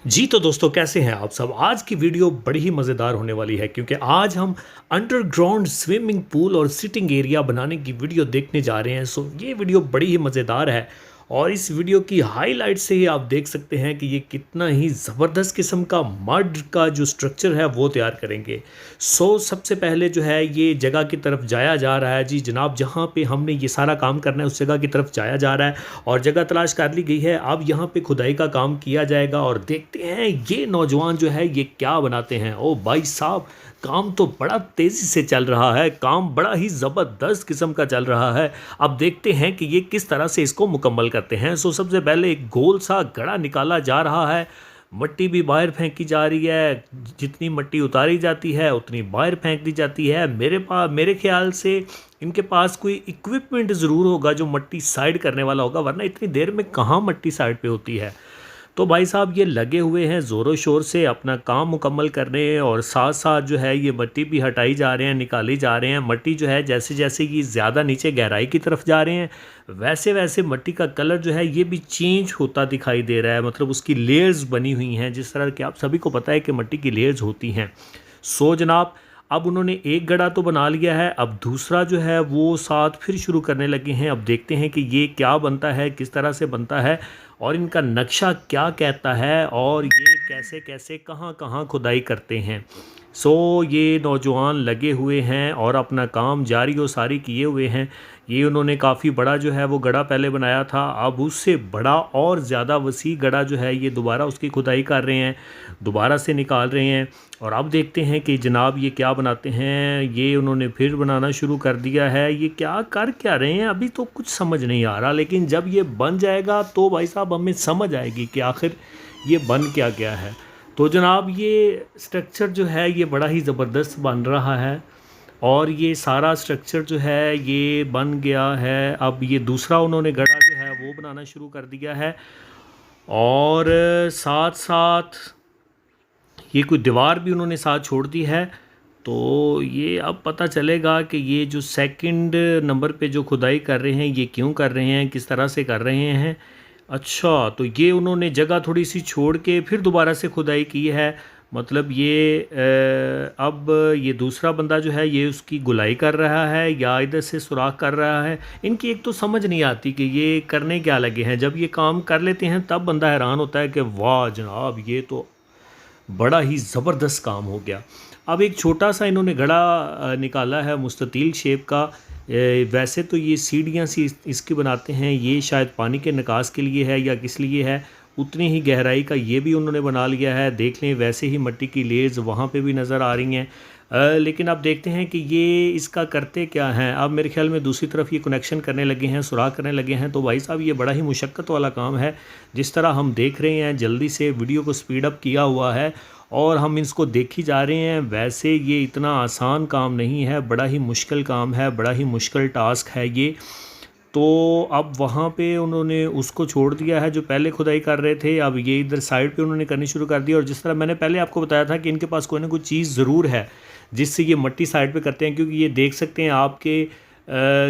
जी तो दोस्तों, कैसे हैं आप सब। आज की वीडियो बड़ी ही मज़ेदार होने वाली है क्योंकि आज हम अंडरग्राउंड स्विमिंग पूल और सिटिंग एरिया बनाने की वीडियो देखने जा रहे हैं। सो ये वीडियो बड़ी ही मज़ेदार है और इस वीडियो की हाईलाइट से ही आप देख सकते हैं कि ये कितना ही ज़बरदस्त किस्म का मड का जो स्ट्रक्चर है वो तैयार करेंगे। सो सबसे पहले जो है ये जगह की तरफ जाया जा रहा है। जी जनाब, जहाँ पे हमने ये सारा काम करना है उस जगह की तरफ जाया जा रहा है और जगह तलाश कर ली गई है। अब यहाँ पे खुदाई का काम किया जाएगा और देखते हैं ये नौजवान जो है ये क्या बनाते हैं। ओ भाई साहब, काम तो बड़ा तेज़ी से चल रहा है, काम बड़ा ही ज़बरदस्त किस्म का चल रहा है। अब देखते हैं कि ये किस तरह से इसको मुकम्मल करते हैं। सो सबसे पहले एक गोल सा गड़ा निकाला जा रहा है, मट्टी भी बाहर फेंकी जा रही है। जितनी मट्टी उतारी जाती है उतनी बाहर फेंक दी जाती है। मेरे ख्याल से इनके पास कोई इक्विपमेंट ज़रूर होगा जो मट्टी साइड करने वाला होगा, वरना इतनी देर में कहाँ मट्टी साइड पे होती है। तो भाई साहब ये लगे हुए हैं ज़ोरों शोर से अपना काम मुकम्मल करने और साथ साथ जो है ये मट्टी भी हटाई जा रहे हैं, निकाली जा रहे हैं। मट्टी जो है जैसे जैसे ये ज़्यादा नीचे गहराई की तरफ जा रहे हैं वैसे वैसे मट्टी का कलर जो है ये भी चेंज होता दिखाई दे रहा है। मतलब उसकी लेयर्स बनी हुई हैं, जिस तरह कि आप सभी को पता है कि मट्टी की लेयर्स होती हैं। सो जनाब, अब उन्होंने एक गड़ा तो बना लिया है, अब दूसरा जो है वो साथ फिर शुरू करने लगे हैं। अब देखते हैं कि ये क्या बनता है, किस तरह से बनता है और इनका नक्शा क्या कहता है और ये कैसे कैसे कहाँ कहाँ खुदाई करते हैं। सो ये नौजवान लगे हुए हैं और अपना काम जारी व सारी किए हुए हैं। ये उन्होंने काफ़ी बड़ा जो है वो गड़ा पहले बनाया था, अब उससे बड़ा और ज़्यादा वसी गड़ा जो है ये दोबारा उसकी खुदाई कर रहे हैं, दोबारा से निकाल रहे हैं। और अब देखते हैं कि जनाब ये क्या बनाते हैं। ये उन्होंने फिर बनाना शुरू कर दिया है। ये क्या कर क्या रहे हैं अभी तो कुछ समझ नहीं आ रहा, लेकिन जब ये बन जाएगा तो भाई साहब हमें समझ आएगी कि आखिर ये बन क्या गया है। तो जनाब ये स्ट्रक्चर जो है ये बड़ा ही ज़बरदस्त बन रहा है और ये सारा स्ट्रक्चर जो है ये बन गया है। अब ये दूसरा उन्होंने गड़ा जो है वो बनाना शुरू कर दिया है और साथ साथ ये कोई दीवार भी उन्होंने साथ छोड़ दी है। तो ये अब पता चलेगा कि ये जो सेकंड नंबर पे जो खुदाई कर रहे हैं ये क्यों कर रहे हैं, किस तरह से कर रहे हैं। अच्छा, तो ये उन्होंने जगह थोड़ी सी छोड़ के फिर दोबारा से खुदाई की है। मतलब ये अब ये दूसरा बंदा जो है ये उसकी गुलाई कर रहा है या इधर से सुराख कर रहा है। इनकी एक तो समझ नहीं आती कि ये करने क्या लगे हैं। जब ये काम कर लेते हैं तब बंदा हैरान होता है कि वाह जनाब, ये तो बड़ा ही ज़बरदस्त काम हो गया। अब एक छोटा सा इन्होंने घड़ा निकाला है मुस्ततील शेप का। वैसे तो ये सीढ़ियाँ सी इसकी बनाते हैं, ये शायद पानी के निकास के लिए है या किस लिए है। उतनी ही गहराई का ये भी उन्होंने बना लिया है। देख लें वैसे ही मट्टी की लेयर्स वहाँ पे भी नज़र आ रही हैं। लेकिन अब देखते हैं कि ये इसका करते क्या हैं। अब मेरे ख्याल में दूसरी तरफ ये कनेक्शन करने लगे हैं, सुराख करने लगे हैं। तो भाई साहब ये बड़ा ही मुशक्क़त वाला काम है। जिस तरह हम देख रहे हैं जल्दी से वीडियो को स्पीड अप किया हुआ है और हम इसको देखी जा रहे हैं, वैसे ये इतना आसान काम नहीं है, बड़ा ही मुश्किल काम है, बड़ा ही मुश्किल टास्क है ये। तो अब वहाँ पे उन्होंने उसको छोड़ दिया है जो पहले खुदाई कर रहे थे। अब ये इधर साइड पे उन्होंने करनी शुरू कर दी और जिस तरह मैंने पहले आपको बताया था कि इनके पास कोई ना कोई चीज़ ज़रूर है जिससे ये मट्टी साइड पे करते हैं। क्योंकि ये देख सकते हैं आपके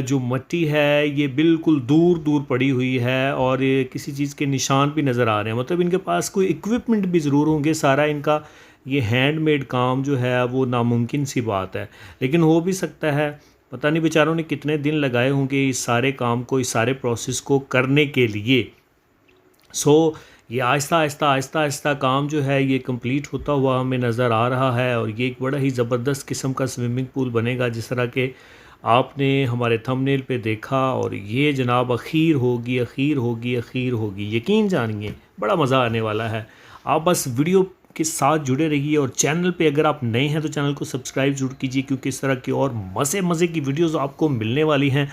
जो मट्टी है ये बिल्कुल दूर दूर पड़ी हुई है और ये किसी चीज़ के निशान भी नज़र आ रहे हैं। मतलब इनके पास कोई इक्विपमेंट भी ज़रूर होंगे। सारा इनका ये हैंडमेड काम जो है वो नामुमकिन सी बात है, लेकिन हो भी सकता है। पता नहीं बेचारों ने कितने दिन लगाए होंगे इस सारे काम को, इस सारे प्रोसेस को करने के लिए। सो ये आहिस्ता आहिस्ता आहिस्ता आहिस्ता काम जो है ये कंप्लीट होता हुआ हमें नज़र आ रहा है और ये एक बड़ा ही ज़बरदस्त किस्म का स्विमिंग पूल बनेगा जिस तरह के आपने हमारे थंबनेल पे देखा। और ये जनाब अखीर होगी, अखीर होगी, अखीर होगी, यकीन जानिए बड़ा मज़ा आने वाला है। आप बस वीडियो के साथ जुड़े रहिए और चैनल पे अगर आप नए हैं तो चैनल को सब्सक्राइब जरूर कीजिए क्योंकि इस तरह की और मज़े मज़े की वीडियोस आपको मिलने वाली हैं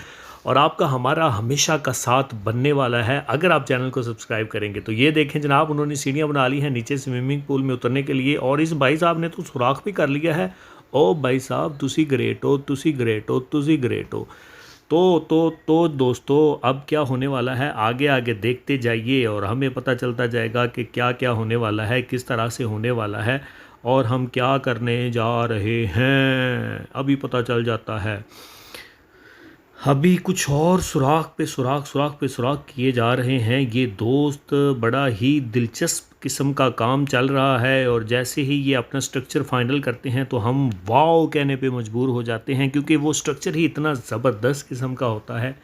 और आपका हमारा हमेशा का साथ बनने वाला है अगर आप चैनल को सब्सक्राइब करेंगे। तो ये देखें जनाब, उन्होंने सीढ़ियाँ बना ली हैं नीचे स्विमिंग पूल में उतरने के लिए और इस भाई साहब ने तो सुराख भी कर लिया है। ओ भाई साहब, तुसी ग्रेट हो, तुसी ग्रेट हो, तुसी ग्रेट हो। तो दोस्तों अब क्या होने वाला है आगे आगे देखते जाइए और हमें पता चलता जाएगा कि क्या क्या होने वाला है, किस तरह से होने वाला है और हम क्या करने जा रहे हैं, अभी पता चल जाता है। अभी कुछ और सुराख किए जा रहे हैं ये दोस्त। बड़ा ही दिलचस्प किस्म का काम चल रहा है और जैसे ही ये अपना स्ट्रक्चर फाइनल करते हैं तो हम वाओ कहने पे मजबूर हो जाते हैं, क्योंकि वो स्ट्रक्चर ही इतना ज़बरदस्त किस्म का होता है।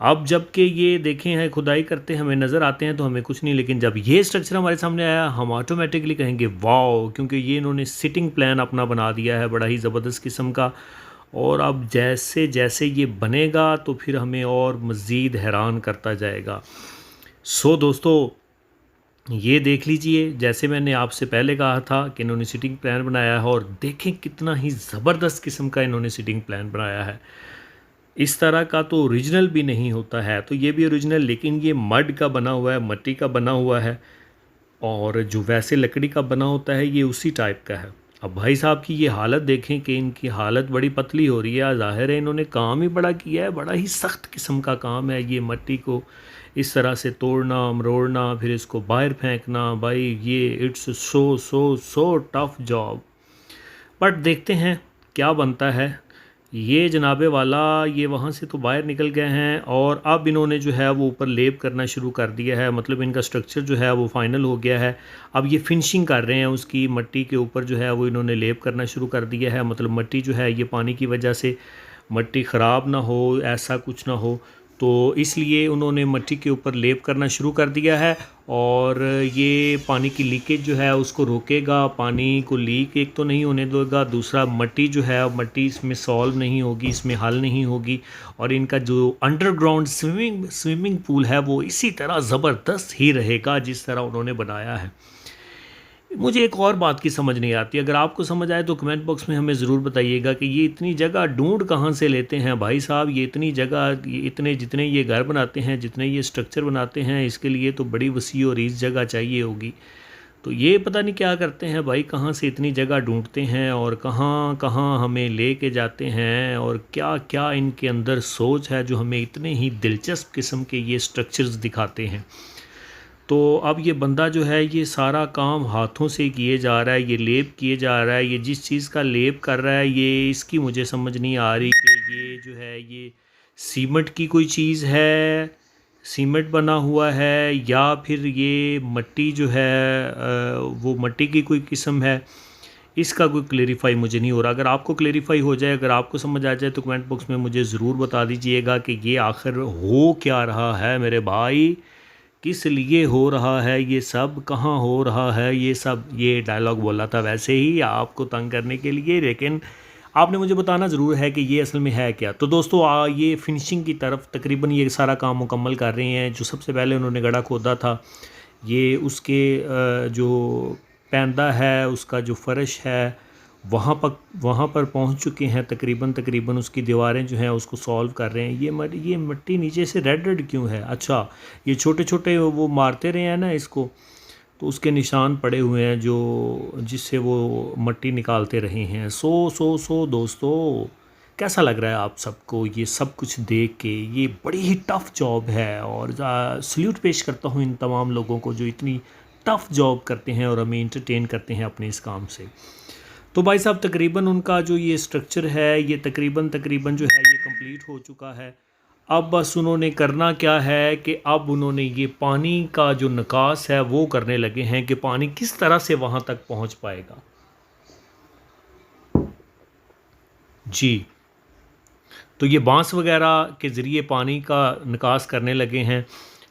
अब जबकि ये देखें हैं खुदाई करते हमें नज़र आते हैं तो हमें कुछ नहीं, लेकिन जब ये स्ट्रक्चर हमारे सामने आया हम ऑटोमेटिकली कहेंगे वाओ, क्योंकि ये इन्होंने सिटिंग प्लान अपना बना दिया है बड़ा ही ज़बरदस्त किस्म का। और अब जैसे जैसे ये बनेगा तो फिर हमें और मज़ीद हैरान करता जाएगा। सो दोस्तों, ये देख लीजिए, जैसे मैंने आपसे पहले कहा था कि इन्होंने सिटिंग प्लान बनाया है, और देखें कितना ही ज़बरदस्त किस्म का इन्होंने सिटिंग प्लान बनाया है। इस तरह का तो ओरिजिनल भी नहीं होता है, तो ये भी ओरिजिनल, लेकिन ये मड का बना हुआ है, मिट्टी का बना हुआ है, और जो वैसे लकड़ी का बना होता है ये उसी टाइप का है। अब भाई साहब की ये हालत देखें कि इनकी हालत बड़ी पतली हो रही है। ज़ाहिर है इन्होंने काम ही बड़ा किया है, बड़ा ही सख्त किस्म का काम है ये मिट्टी को इस तरह से तोड़ना मरोड़ना फिर इसको बाहर फेंकना। भाई ये it's so so so tough job. But देखते हैं क्या बनता है। ये जनाबे वाला ये वहाँ से तो बाहर निकल गए हैं और अब इन्होंने जो है वो ऊपर लेप करना शुरू कर दिया है, मतलब इनका स्ट्रक्चर जो है वो फाइनल हो गया है। अब ये फिनिशिंग कर रहे हैं उसकी, मिट्टी के ऊपर जो है वो इन्होंने लेप करना शुरू कर दिया है। मतलब मिट्टी जो है ये पानी की वजह से मिट्टी ख़राब ना हो, ऐसा कुछ ना हो, तो इसलिए उन्होंने मिट्टी के ऊपर लेप करना शुरू कर दिया है। और ये पानी की लीकेज जो है उसको रोकेगा, पानी को लीक एक तो नहीं होने देगा, दूसरा मिट्टी जो है मिट्टी इसमें सॉल्व नहीं होगी, इसमें हल नहीं होगी, और इनका जो अंडरग्राउंड स्विमिंग पूल है वो इसी तरह ज़बरदस्त ही रहेगा जिस तरह उन्होंने बनाया है। मुझे एक और बात की समझ नहीं आती, अगर आपको समझ आए तो कमेंट बॉक्स में हमें ज़रूर बताइएगा कि ये इतनी जगह ढूंढ कहाँ से लेते हैं भाई साहब। ये इतनी जगह, ये इतने जितने ये घर बनाते हैं, जितने ये स्ट्रक्चर बनाते हैं, इसके लिए तो बड़ी वसी और ईज़ जगह चाहिए होगी। तो ये पता नहीं क्या करते हैं भाई, कहाँ से इतनी जगह ढूंढते हैं और कहाँ कहाँ हमें ले के जाते हैं, और क्या क्या इनके अंदर सोच है जो हमें इतने ही दिलचस्प किस्म के ये स्ट्रक्चर्स दिखाते हैं। तो अब ये बंदा जो है ये सारा काम हाथों से किए जा रहा है, ये लेप किए जा रहा है। ये जिस चीज़ का लेप कर रहा है ये इसकी मुझे समझ नहीं आ रही कि ये जो है ये सीमेंट की कोई चीज़ है, सीमेंट बना हुआ है, या फिर ये मिट्टी जो है वो मिट्टी की कोई किस्म है। इसका कोई क्लेरिफाई मुझे नहीं हो रहा। अगर आपको क्लेरिफाई हो जाए, अगर आपको समझ आ जाए तो कमेंट बॉक्स में मुझे ज़रूर बता दीजिएगा कि ये आखिर हो क्या रहा है मेरे भाई, किस लिए हो रहा है ये सब, कहाँ हो रहा है ये सब। ये डायलॉग बोला था वैसे ही आपको तंग करने के लिए, लेकिन आपने मुझे बताना ज़रूर है कि ये असल में है क्या। तो दोस्तों ये फिनिशिंग की तरफ तकरीबन ये सारा काम मुकम्मल कर रहे हैं। जो सबसे पहले उन्होंने गड्ढा खोदा था, ये उसके जो पैंदा है, उसका जो फ़र्श है, वहाँ पर पहुँच चुके हैं। तकरीबन उसकी दीवारें जो हैं उसको सॉल्व कर रहे हैं। ये मिट्टी नीचे से रेड रेड क्यों है? अच्छा, ये छोटे छोटे वो मारते रहे हैं ना इसको, तो उसके निशान पड़े हुए हैं जो जिससे वो मिट्टी निकालते रहे हैं। सो दोस्तों, कैसा लग रहा है आप सबको ये सब कुछ देख के? ये बड़ी ही टफ़ जॉब है और सल्यूट पेश करता हूँ इन तमाम लोगों को जो इतनी टफ़ जॉब करते हैं और हमें इंटरटेन करते हैं अपने इस काम से। तो भाई साहब तकरीबन उनका जो ये स्ट्रक्चर है ये तकरीबन जो है ये कंप्लीट हो चुका है। अब बस उन्होंने करना क्या है कि अब उन्होंने ये पानी का जो निकास है वो करने लगे हैं कि पानी किस तरह से वहाँ तक पहुँच पाएगा। जी, तो ये बांस वगैरह के ज़रिए पानी का निकास करने लगे हैं।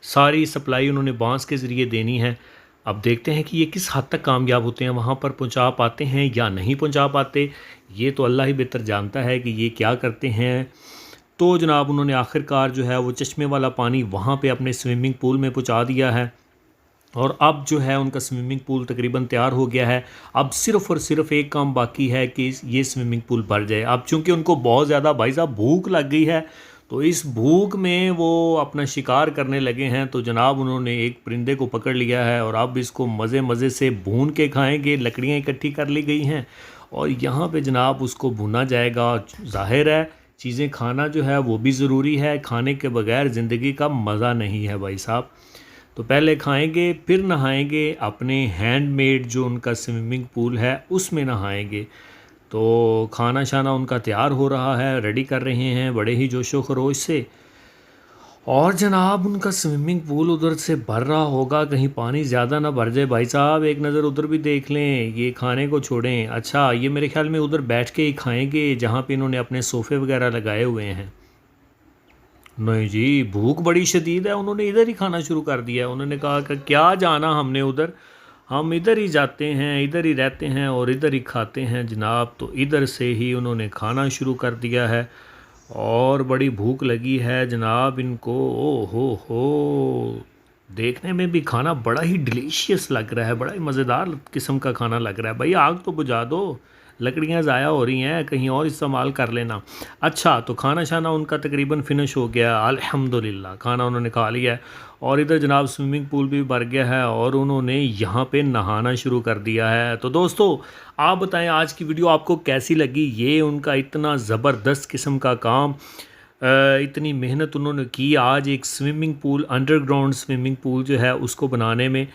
सारी सप्लाई उन्होंने बांस के ज़रिए देनी है। अब देखते हैं कि ये किस हद तक कामयाब होते हैं, वहाँ पर पहुँचा पाते हैं या नहीं पहुँचा पाते। ये तो अल्लाह ही बेहतर जानता है कि ये क्या करते हैं। तो जनाब उन्होंने आखिरकार जो है वो चश्मे वाला पानी वहाँ पे अपने स्विमिंग पूल में पहुँचा दिया है, और अब जो है उनका स्विमिंग पूल तकरीबन तैयार हो गया है। अब सिर्फ़ और सिर्फ एक काम बाकी है कि ये स्विमिंग पूल भर जाए। अब चूँकि उनको बहुत ज़्यादा भाई साहब भूख लग गई है, तो इस भूख में वो अपना शिकार करने लगे हैं। तो जनाब उन्होंने एक परिंदे को पकड़ लिया है और अब इसको मज़े से भून के खाएंगे। लकड़ियाँ इकट्ठी कर ली गई हैं और यहाँ पे जनाब उसको भुना जाएगा। ज़ाहिर है चीज़ें खाना जो है वो भी ज़रूरी है, खाने के बगैर ज़िंदगी का मज़ा नहीं है भाई साहब। तो पहले खाएंगे फिर नहाएंगे, अपने हैंडमेड जो उनका स्विमिंग पूल है उसमें नहाएंगे। तो खाना शाना उनका तैयार हो रहा है, रेडी कर रहे हैं बड़े ही जोशो खरोश से। और जनाब उनका स्विमिंग पूल उधर से भर रहा होगा, कहीं पानी ज़्यादा ना भर जाए। भाई साहब एक नज़र उधर भी देख लें, ये खाने को छोड़ें। अच्छा ये मेरे ख्याल में उधर बैठ के ही खाएंगे जहाँ पे इन्होंने अपने सोफ़े वगैरह लगाए हुए हैं। नहीं जी, भूख बड़ी शदीद है, उन्होंने इधर ही खाना शुरू कर दिया है। उन्होंने कहा कि क्या जाना हमने उधर, हम इधर ही जाते हैं, इधर ही रहते हैं और इधर ही खाते हैं जनाब। तो इधर से ही उन्होंने खाना शुरू कर दिया है और बड़ी भूख लगी है जनाब इनको। ओ हो, देखने में भी खाना बड़ा ही डिलीशियस लग रहा है, बड़ा ही मज़ेदार किस्म का खाना लग रहा है। भाई आग तो बुझा दो, लकड़ियाँ ज़ाया हो रही हैं, कहीं और इस्तेमाल कर लेना। अच्छा तो खाना शाना उनका तकरीबन फ़िनिश हो गया, अल्हम्दुलिल्लाह खाना उन्होंने खा लिया है। और इधर जनाब स्विमिंग पूल भी भर गया है और उन्होंने यहाँ पे नहाना शुरू कर दिया है। तो दोस्तों आप बताएं आज की वीडियो आपको कैसी लगी। ये उनका इतना ज़बरदस्त किस्म का काम, इतनी मेहनत उन्होंने की आज एक swimming pool, underground swimming pool जो है उसको बनाने में।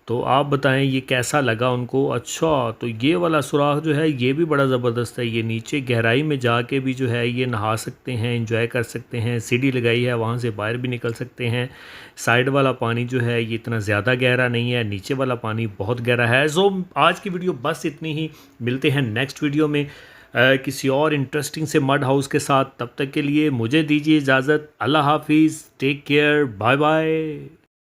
तो आप बताएं ये कैसा लगा उनको। अच्छा तो ये वाला सुराख जो है ये भी बड़ा ज़बरदस्त है, ये नीचे गहराई में जाके भी जो है ये नहा सकते हैं, एंजॉय कर सकते हैं। सीढ़ी लगाई है, वहाँ से बाहर भी निकल सकते हैं। साइड वाला पानी जो है ये इतना ज़्यादा गहरा नहीं है, नीचे वाला पानी बहुत गहरा है। सो आज की वीडियो बस इतनी ही, मिलते हैं नेक्स्ट वीडियो में किसी और इंटरेस्टिंग से मड हाउस के साथ। तब तक के लिए मुझे दीजिए इजाज़त। अल्लाह हाफिज़, टेक केयर, बाय बाय।